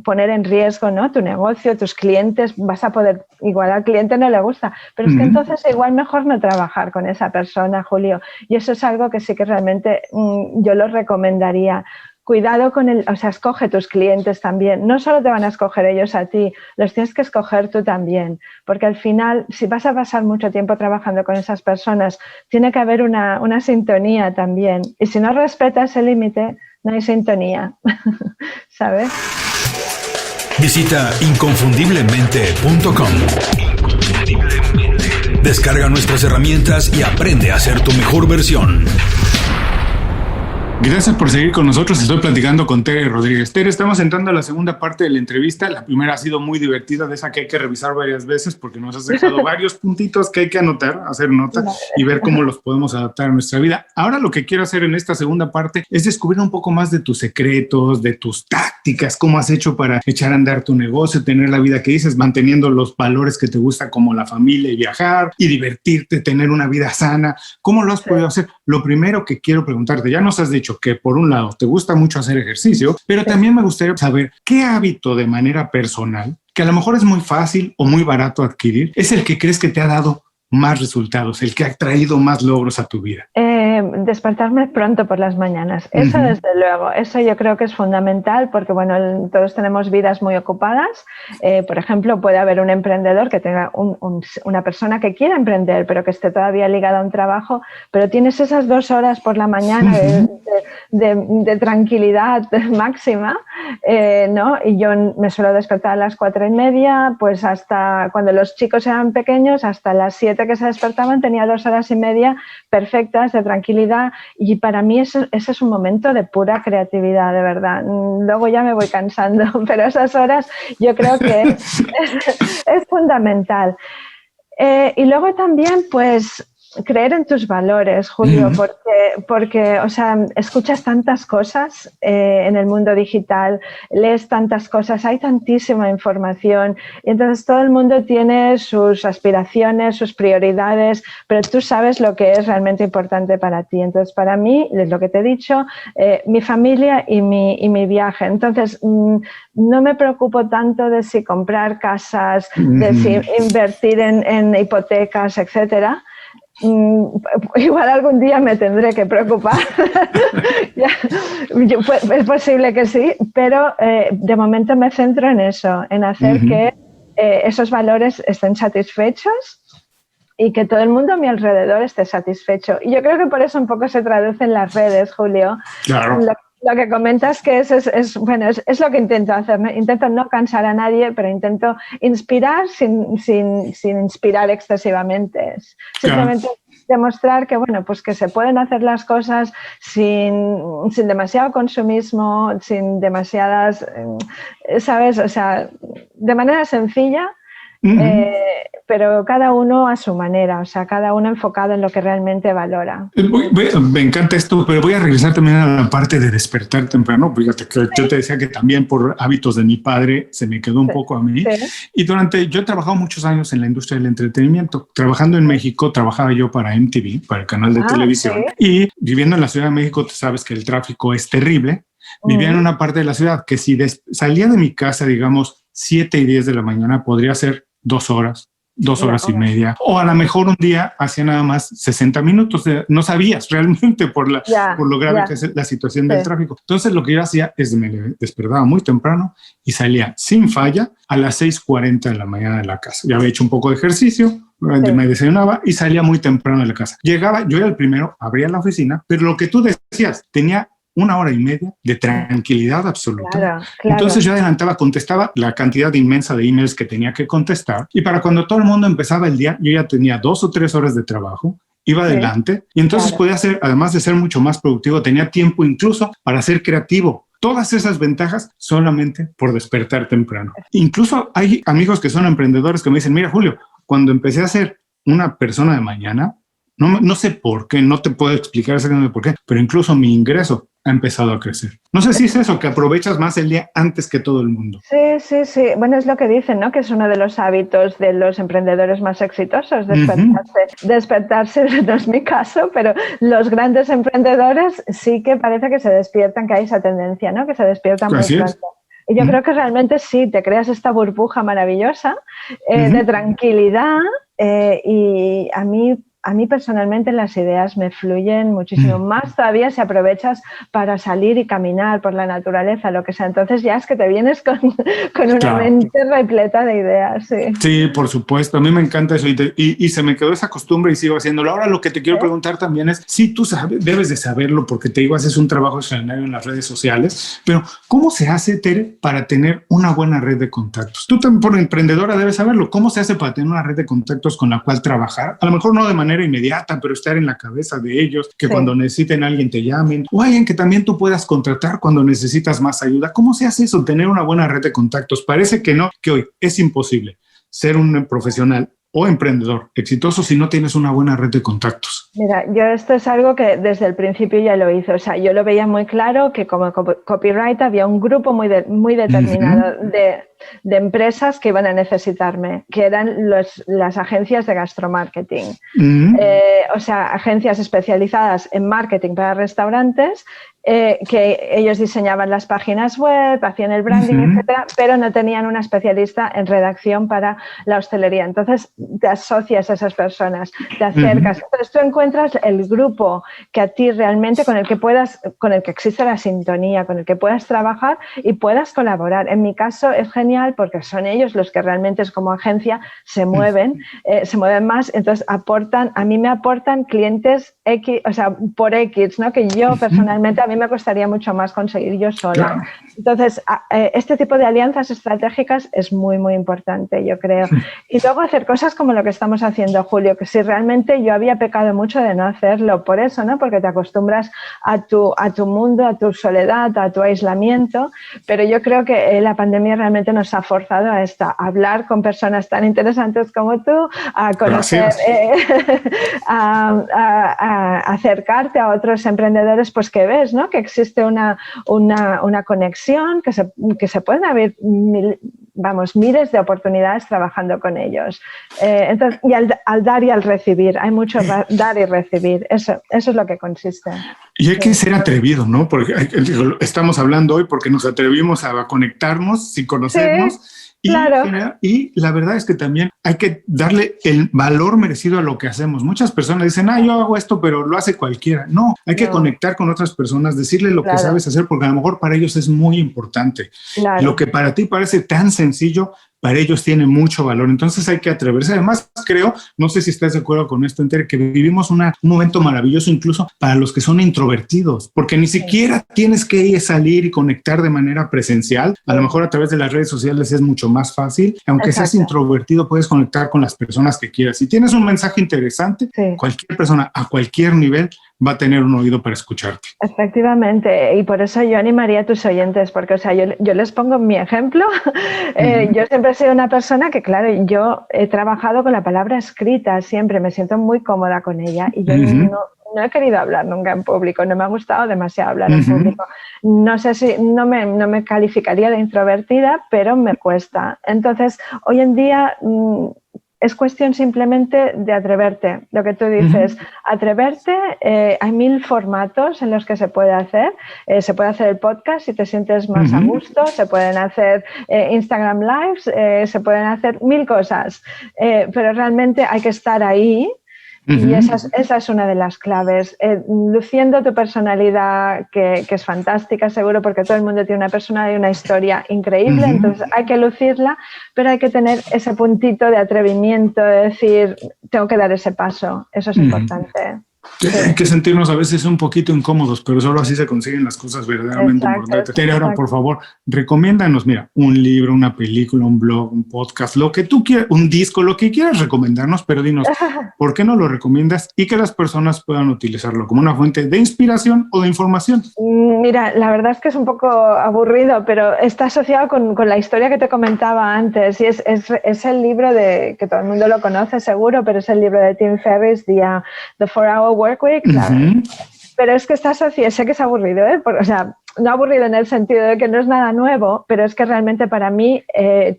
C: poner en riesgo, ¿no?, tu negocio, tus clientes, vas a poder, igual al cliente no le gusta, pero es que entonces igual mejor no trabajar con esa persona, Julio, y eso es algo que sí que realmente yo lo recomendaría. Cuidado con escoge tus clientes también. No solo te van a escoger ellos a ti, los tienes que escoger tú también. Porque al final, si vas a pasar mucho tiempo trabajando con esas personas, tiene que haber una sintonía también. Y si no respetas el límite, no hay sintonía. ¿Sabes?
B: Visita inconfundiblemente.com. Descarga nuestras herramientas y aprende a ser tu mejor versión.
A: Gracias por seguir con nosotros. Estoy platicando con Tere Rodríguez. Tere, estamos entrando a la segunda parte de la entrevista. La primera ha sido muy divertida, de esa que hay que revisar varias veces porque nos has dejado varios puntitos que hay que anotar, hacer nota y ver cómo los podemos adaptar a nuestra vida. Ahora lo que quiero hacer en esta segunda parte es descubrir un poco más de tus secretos, de tus tácticas, cómo has hecho para echar a andar tu negocio, tener la vida que dices, manteniendo los valores que te gustan como la familia y viajar y divertirte, tener una vida sana. ¿Cómo lo has podido hacer? Lo primero que quiero preguntarte, ya nos has dicho que por un lado te gusta mucho hacer ejercicio, pero también me gustaría saber qué hábito de manera personal, que a lo mejor es muy fácil o muy barato adquirir, es el que crees que te ha dado más resultados, el que ha traído más logros a tu vida.
C: Despertarme pronto por las mañanas, eso desde luego, eso yo creo que es fundamental porque bueno, todos tenemos vidas muy ocupadas, por ejemplo puede haber un emprendedor que tenga una persona que quiera emprender pero que esté todavía ligada a un trabajo, pero tienes esas 2 horas por la mañana de tranquilidad máxima, ¿no? Y yo me suelo despertar a las 4:30, pues hasta cuando los chicos eran pequeños, hasta las 7 que se despertaban tenía 2 horas y media perfectas de tranquilidad y para mí ese es un momento de pura creatividad, de verdad. Luego ya me voy cansando, pero esas horas yo creo que es fundamental. Y luego también, pues, creer en tus valores, Julio, porque o sea, escuchas tantas cosas en el mundo digital, lees tantas cosas, hay tantísima información y entonces todo el mundo tiene sus aspiraciones, sus prioridades, pero tú sabes lo que es realmente importante para ti. Entonces, para mí, es lo que te he dicho, mi familia y mi viaje. Entonces, no me preocupo tanto de si comprar casas, de si invertir en hipotecas, etcétera. Igual algún día me tendré que preocupar. Es posible que sí, pero de momento me centro en eso, en hacer que esos valores estén satisfechos y que todo el mundo a mi alrededor esté satisfecho. Y yo creo que por eso un poco se traduce en las redes, Julio.
A: Claro.
C: Lo que comentas que es lo que intento hacer, ¿no? Intento no cansar a nadie, pero intento inspirar sin inspirar excesivamente. Simplemente demostrar que, bueno, pues que se pueden hacer las cosas sin demasiado consumismo, sin demasiadas, ¿sabes? O sea, de manera sencilla, pero cada uno a su manera, o sea, cada uno enfocado en lo que realmente valora.
A: Me encanta esto, pero voy a regresar también a la parte de despertar temprano. Fíjate que yo te decía que también por hábitos de mi padre se me quedó un poco a mí. Sí. Y yo he trabajado muchos años en la industria del entretenimiento. Trabajando en México, trabajaba yo para MTV, para el canal de televisión. ¿Sí? Y viviendo en la Ciudad de México, tú sabes que el tráfico es terrible. Vivía en una parte de la ciudad que si salía de mi casa, digamos, 7:10 de la mañana, podría ser 2 horas, 2 horas y media, o a lo mejor un día hacía nada más 60 minutos, no sabías realmente por lo grave que es la situación del tráfico. Entonces lo que yo hacía es me despertaba muy temprano y salía sin falla a las 6:40 de la mañana de la casa. Ya había hecho un poco de ejercicio, me desayunaba y salía muy temprano de la casa. Llegaba, yo era el primero, abría la oficina, pero lo que tú decías, tenía 1 hora y media de tranquilidad absoluta. Claro. Entonces yo adelantaba, contestaba la cantidad inmensa de emails que tenía que contestar, y para cuando todo el mundo empezaba el día, yo ya tenía 2 o 3 horas de trabajo, iba adelante, y entonces podía ser, además de ser mucho más productivo, tenía tiempo incluso para ser creativo. Todas esas ventajas solamente por despertar temprano. Incluso hay amigos que son emprendedores que me dicen, mira, Julio, cuando empecé a ser una persona de mañana, no sé por qué, no te puedo explicar exactamente por qué, pero incluso mi ingreso ha empezado a crecer. No sé si es eso, que aprovechas más el día antes que todo el mundo.
C: Sí. Bueno, es lo que dicen, ¿no? Que es uno de los hábitos de los emprendedores más exitosos, despertarse. No es mi caso, pero los grandes emprendedores sí que parece que se despiertan, que hay esa tendencia, ¿no? Que se despiertan muy pronto. Y yo creo que realmente sí, te creas esta burbuja maravillosa de tranquilidad y a mí personalmente las ideas me fluyen muchísimo más todavía si aprovechas para salir y caminar por la naturaleza, lo que sea. Entonces ya es que te vienes con una mente repleta de ideas.
A: Sí, por supuesto. A mí me encanta eso y se me quedó esa costumbre y sigo haciéndolo. Ahora lo que te quiero preguntar también es, sí, tú debes de saberlo porque te digo, haces un trabajo extraordinario en las redes sociales, pero ¿cómo se hace, Tere, para tener una buena red de contactos? Tú también, por emprendedora, debes saberlo. ¿Cómo se hace para tener una red de contactos con la cual trabajar? A lo mejor no de manera inmediata, pero estar en la cabeza de ellos, que cuando necesiten a alguien te llamen, o alguien que también tú puedas contratar cuando necesitas más ayuda. ¿Cómo se hace eso, tener una buena red de contactos? Parece que no, que hoy es imposible ser un profesional o emprendedor exitoso si no tienes una buena red de contactos.
C: Mira, yo esto es algo que desde el principio ya lo hice. O sea, yo lo veía muy claro que como copywriter había un grupo muy determinado de empresas que iban a necesitarme, que eran las agencias de gastromarketing. O sea, agencias especializadas en marketing para restaurantes, que ellos diseñaban las páginas web, hacían el branding, etcétera, pero no tenían una especialista en redacción para la hostelería. Entonces te asocias a esas personas, te acercas. Entonces tú encuentras el grupo que a ti realmente con el que existe la sintonía, con el que puedas trabajar y puedas colaborar. En mi caso es genial porque son ellos los que realmente como agencia se mueven más, entonces a mí me aportan clientes X, o sea, por X, ¿no? Que yo personalmente a mí me costaría mucho más conseguir yo sola. Claro. Entonces, este tipo de alianzas estratégicas es muy, muy importante, yo creo. Y luego hacer cosas como lo que estamos haciendo, Julio, que si realmente yo había pecado mucho de no hacerlo, por eso, ¿no? Porque te acostumbras a tu mundo, a tu soledad, a tu aislamiento, pero yo creo que la pandemia realmente nos ha forzado a hablar con personas tan interesantes como tú, a conocer, a acercarte a otros emprendedores, pues que ves, ¿no? Que existe una conexión, que se pueden abrir miles de oportunidades trabajando con ellos. Entonces, y al dar y al recibir, hay mucho dar y recibir, eso es lo que consiste.
A: Y hay que ser atrevido, ¿no? Porque estamos hablando hoy porque nos atrevimos a conectarnos sin conocernos. Sí.
C: Claro.
A: Y la verdad es que también hay que darle el valor merecido a lo que hacemos. Muchas personas dicen, yo hago esto, pero lo hace cualquiera. No, hay que conectar con otras personas, decirle lo que sabes hacer, porque a lo mejor para ellos es muy importante. Claro. Lo que para ti parece tan sencillo, para ellos tiene mucho valor. Entonces hay que atreverse. Además, creo, no sé si estás de acuerdo con esto, Tere, que vivimos un momento maravilloso incluso para los que son introvertidos, porque ni siquiera tienes que salir y conectar de manera presencial. A lo mejor a través de las redes sociales es mucho más fácil. Aunque seas introvertido, puedes conectar con las personas que quieras. Si tienes un mensaje interesante, cualquier persona a cualquier nivel va a tener un oído para escucharte.
C: Efectivamente, y por eso yo animaría a tus oyentes, porque, o sea, yo les pongo mi ejemplo. Yo siempre he sido una persona que, claro, yo he trabajado con la palabra escrita siempre, me siento muy cómoda con ella y yo no he querido hablar nunca en público, no me ha gustado demasiado hablar en público. No sé si, no me calificaría de introvertida, pero me cuesta. Entonces, hoy en día es cuestión simplemente de atreverte. Lo que tú dices, atreverte, hay 1000 formatos en los que se puede hacer. Se puede hacer el podcast si te sientes más a gusto, se pueden hacer Instagram Lives, se pueden hacer 1000 cosas, pero realmente hay que estar ahí. Y esa es una de las claves, luciendo tu personalidad, que es fantástica seguro, porque todo el mundo tiene una personalidad y una historia increíble, entonces hay que lucirla, pero hay que tener ese puntito de atrevimiento, de decir, tengo que dar ese paso, eso es importante.
A: Hay que sentirnos a veces un poquito incómodos, pero solo así se consiguen las cosas verdaderamente importantes. Tere, ahora, por favor, recomiéndanos, mira, un libro, una película, un blog, un podcast, lo que tú quieras, un disco, lo que quieras recomendarnos, pero dinos, ¿por qué no lo recomiendas y que las personas puedan utilizarlo como una fuente de inspiración o de información?
C: Mira, la verdad es que es un poco aburrido, pero está asociado con la historia que te comentaba antes, y es el libro que todo el mundo lo conoce seguro, pero es el libro de Tim Ferriss, The 4-Hour Workweek, pero es que está asociado, sé que es aburrido, o sea, no aburrido en el sentido de que no es nada nuevo, pero es que realmente para mí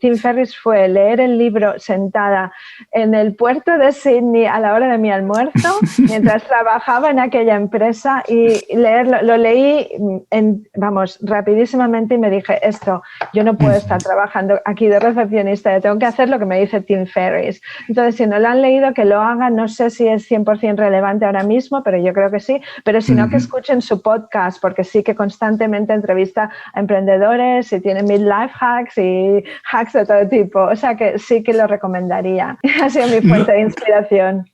C: Tim Ferriss fue leer el libro sentada en el puerto de Sydney a la hora de mi almuerzo, mientras trabajaba en aquella empresa, y leerlo, lo leí, rapidísimamente, y me dije, yo no puedo estar trabajando aquí de recepcionista, yo tengo que hacer lo que me dice Tim Ferriss. Entonces, si no lo han leído, que lo hagan, no sé si es 100% relevante ahora mismo, pero yo creo que sí, pero si no, que escuchen su podcast, porque sí que constantemente entrevista a emprendedores y tiene 1000 life hacks y hacks de todo tipo, o sea que sí que lo recomendaría. Ha sido mi fuente de inspiración.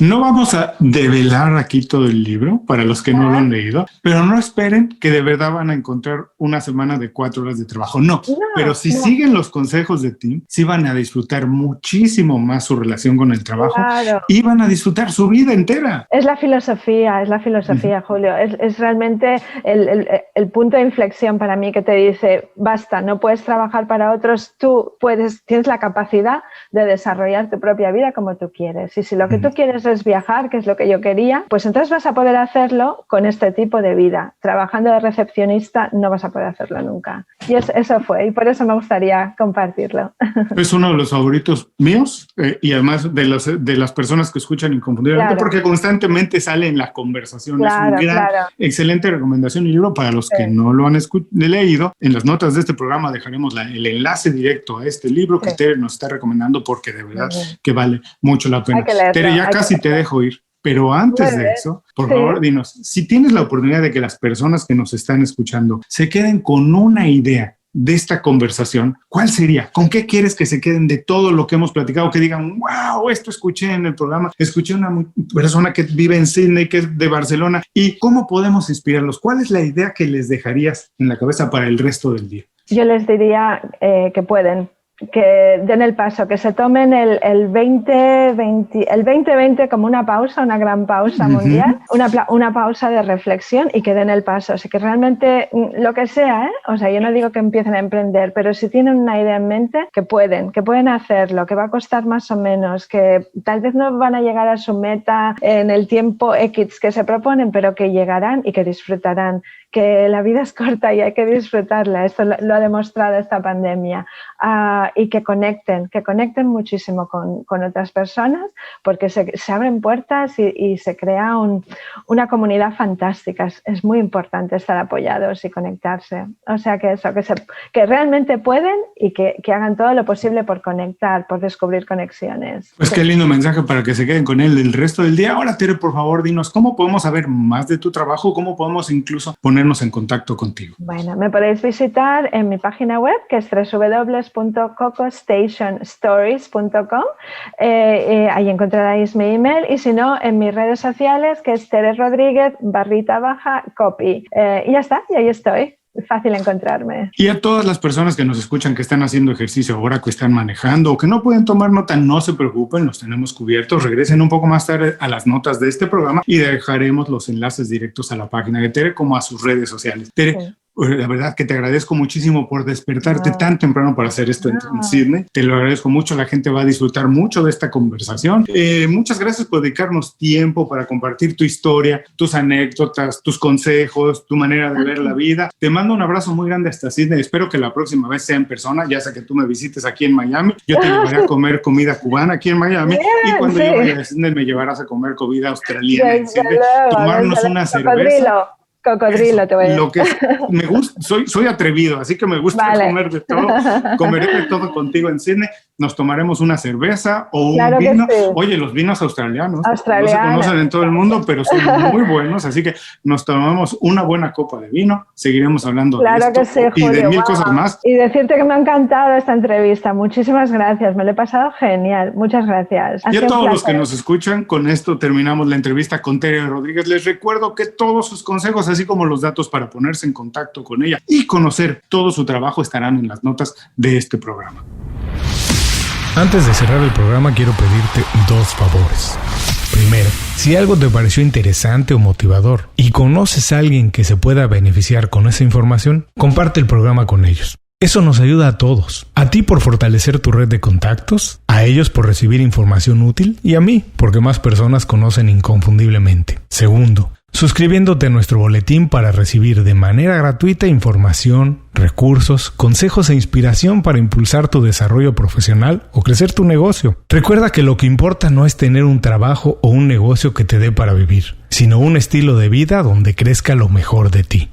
A: No vamos a develar aquí todo el libro para los que no lo han leído, pero no esperen que de verdad van a encontrar una semana de 4 horas de trabajo. No, pero si siguen los consejos de Tim, sí van a disfrutar muchísimo más su relación con el trabajo y van a disfrutar su vida entera.
C: Es la filosofía, Julio. Es realmente el punto de inflexión para mí, que te dice, basta, no puedes trabajar para otros, tú tienes la capacidad de desarrollar tu propia vida como tú quieres. Y si lo que tú quieres es viajar, que es lo que yo quería, pues entonces vas a poder hacerlo con este tipo de vida. Trabajando de recepcionista no vas a poder hacerlo nunca. Y eso fue, y por eso me gustaría compartirlo. Es
A: uno de los favoritos míos y además de las personas que escuchan Inconfundiblemente, porque constantemente sale en la conversación. Es un excelente recomendación y libro para los que no lo han leído. En las notas de este programa dejaremos el enlace directo a este libro que Tere nos está recomendando, porque de verdad que vale mucho la pena. Tere, ya casi te dejo ir, pero antes de eso, por favor, dinos, si tienes la oportunidad de que las personas que nos están escuchando se queden con una idea de esta conversación, ¿cuál sería? ¿Con qué quieres que se queden de todo lo que hemos platicado? Que digan, wow, esto escuché en el programa, escuché una persona que vive en Sydney, que es de Barcelona, ¿y cómo podemos inspirarlos? ¿Cuál es la idea que les dejarías en la cabeza para el resto del día?
C: Yo les diría que pueden, que den el paso, que se tomen el 2020 como una pausa, una gran pausa mundial, una pausa de reflexión, y que den el paso. O sea, que realmente lo que sea, o sea, yo no digo que empiecen a emprender, pero si tienen una idea en mente, que pueden hacerlo, que va a costar más o menos, que tal vez no van a llegar a su meta en el tiempo X que se proponen, pero que llegarán y que disfrutarán, que la vida es corta y hay que disfrutarla. Esto lo ha demostrado esta pandemia. Y que conecten muchísimo con otras personas, porque se abren puertas y se crea una comunidad fantástica. Es muy importante estar apoyados y conectarse. O sea, que realmente pueden, y que hagan todo lo posible por conectar, por descubrir conexiones.
A: Pues qué lindo mensaje para que se queden con él el resto del día. Ahora, Tere, por favor, dinos, ¿cómo podemos saber más de tu trabajo? ¿Cómo podemos incluso ponernos en contacto contigo?
C: Bueno, me podéis visitar en mi página web, que es www.cocostationstories.com. Ahí encontraréis mi email, y si no, en mis redes sociales, que es Tere Rodríguez _copy. Y ya está, y ahí estoy. Es fácil encontrarme.
A: Y a todas las personas que nos escuchan, que están haciendo ejercicio ahora, que están manejando o que no pueden tomar nota, no se preocupen, los tenemos cubiertos. Regresen un poco más tarde a las notas de este programa y dejaremos los enlaces directos a la página de Tere como a sus redes sociales. Tere, La verdad que te agradezco muchísimo por despertarte tan temprano para hacer esto en Sydney. Te lo agradezco mucho. La gente va a disfrutar mucho de esta conversación. Muchas gracias por dedicarnos tiempo para compartir tu historia, tus anécdotas, tus consejos, tu manera de ver la vida. Te mando un abrazo muy grande hasta Sydney. Espero que la próxima vez sea en persona, ya sea que tú me visites aquí en Miami. Yo te llevaré a comer comida cubana aquí en Miami y cuando yo vaya a Sydney me llevarás a comer comida australiana en Sydney. Tomarnos una cerveza.
C: Cocodrilo, te voy a decir.
A: Lo que me gusta, soy atrevido, así que me gusta comer de todo. Comeré de todo contigo en Sydney. Nos tomaremos una cerveza o un vino. Sí. Oye, los vinos australianos no se conocen en todo el mundo, pero son muy buenos, así que nos tomamos una buena copa de vino. Seguiremos hablando de esto y de mil cosas más.
C: Y decirte que me ha encantado esta entrevista. Muchísimas gracias, me lo he pasado genial. Muchas gracias.
A: Y a todos los que nos escuchan, con esto terminamos la entrevista con Tere Rodríguez. Les recuerdo que todos sus consejos, así como los datos para ponerse en contacto con ella y conocer todo su trabajo, estarán en las notas de este programa.
B: Antes de cerrar el programa, quiero pedirte 2 favores. Primero, si algo te pareció interesante o motivador y conoces a alguien que se pueda beneficiar con esa información, comparte el programa con ellos. Eso nos ayuda a todos. A ti por fortalecer tu red de contactos, a ellos por recibir información útil y a mí porque más personas conocen inconfundiblemente. Segundo, suscribiéndote a nuestro boletín para recibir de manera gratuita información, recursos, consejos e inspiración para impulsar tu desarrollo profesional o crecer tu negocio. Recuerda que lo que importa no es tener un trabajo o un negocio que te dé para vivir, sino un estilo de vida donde crezca lo mejor de ti.